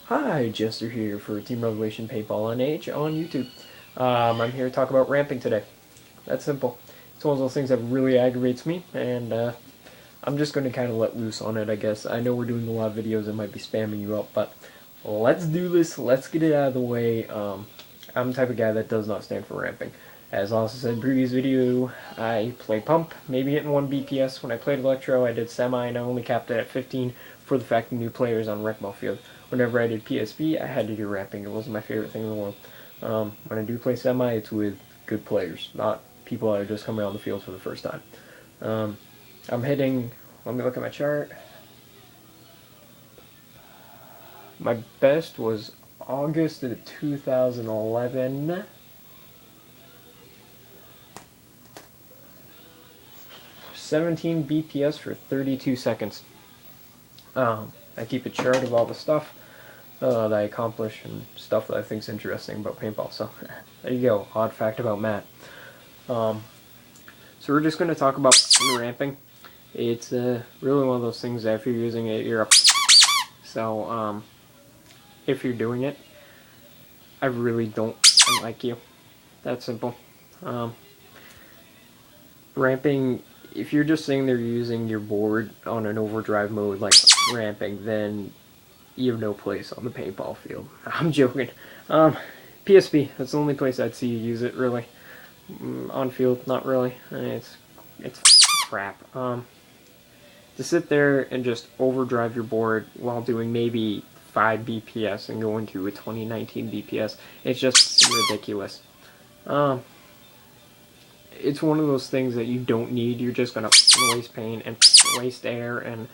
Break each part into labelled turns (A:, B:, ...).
A: Hi, Jester here for Team Revelation Paintball NH on YouTube. I'm here to talk about ramping today. That's simple. It's one of those things that really aggravates me, and I'm just going to kind of let loose on it, I guess. I know we're doing a lot of videos that might be spamming you up, but let's do this. Let's get it out of the way. I'm the type of guy that does not stand for ramping. As also said in the previous video, I play pump, maybe hitting 1 BPS. When I played Electro, I did semi, and I only capped it at 15 for the fact of new players on rec ball field. Whenever I did PSP, I had to do ramping. It wasn't my favorite thing in the world. When I do play semi, it's with good players, not people that are just coming on the field for the first time. I'm hitting, let me look at my chart. My best was August of 2011. $17 BPS for 32 seconds. I keep a chart of all the stuff that I accomplish and stuff that I think is interesting about paintball. So there you go, odd fact about Matt. So we're just going to talk about ramping. It's really one of those things that if you're using it, you're up. So if you're doing it, I really don't like you. That's simple. Ramping, if you're just sitting there using your board on an overdrive mode like ramping, then you have no place on the paintball field. I'm joking. PSP, that's the only place I'd see you use it, really. On field, not really. It's crap. To sit there and just overdrive your board while doing maybe 5 BPS and going to a 2019 BPS, it's just ridiculous. It's one of those things that you don't need. You're just gonna waste paint and waste air and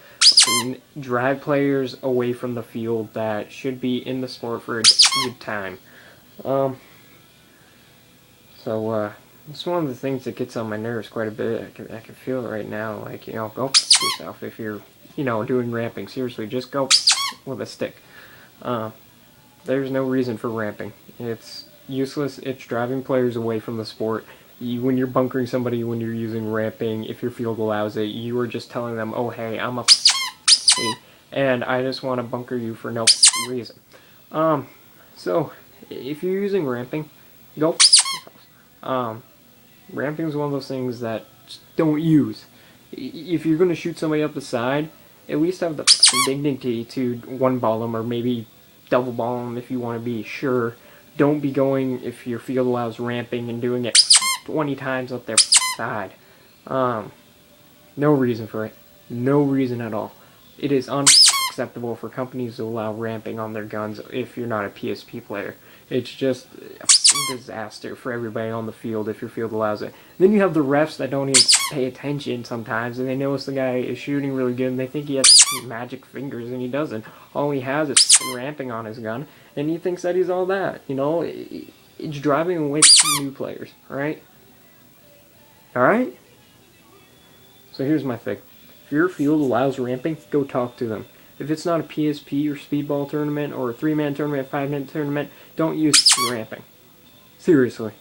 A: drive players away from the field that should be in the sport for a good time. It's one of the things that gets on my nerves quite a bit. I can feel it right now. Like, go f yourself if you're, doing ramping. Seriously, just go with a stick. There's no reason for ramping. It's useless. It's driving players away from the sport. When you're bunkering somebody, when you're using ramping, if your field allows it, you are just telling them, oh hey, I'm a and I just want to bunker you for no reason. So if you're using ramping, go ramping is one of those things that just don't use. If you're going to shoot somebody up the side, at least have the dignity to one ball them or maybe double ball them if you want to be sure. Don't be going, if your field allows ramping, and doing it 20 times up their side. No reason for it. No reason at all. It is unacceptable for companies to allow ramping on their guns if you're not a PSP player. It's just a disaster for everybody on the field if your field allows it. Then you have the refs that don't even pay attention sometimes, and they notice the guy is shooting really good, and they think he has magic fingers, and he doesn't. All he has is ramping on his gun, and he thinks that he's all that. It's driving away from new players, alright? Alright? So here's my thing. If your field allows ramping, go talk to them. If it's not a PSP or speedball tournament or a 3-man tournament, 5-man tournament, don't use ramping. Seriously.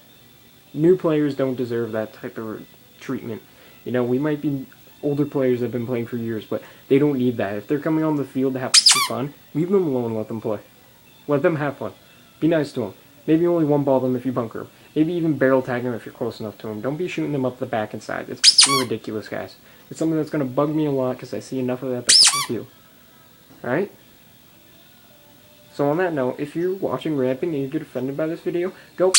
A: New players don't deserve that type of treatment. We might be older players that have been playing for years, but they don't need that. If they're coming on the field to have fun, leave them alone and let them play. Let them have fun. Be nice to them. Maybe only one ball them if you bunker them. Maybe even barrel tag them if you're close enough to them. Don't be shooting them up the back and sides. It's ridiculous, guys. It's something that's going to bug me a lot because I see enough of that you. Alright? So on that note, if you're watching ramping and you get offended by this video, go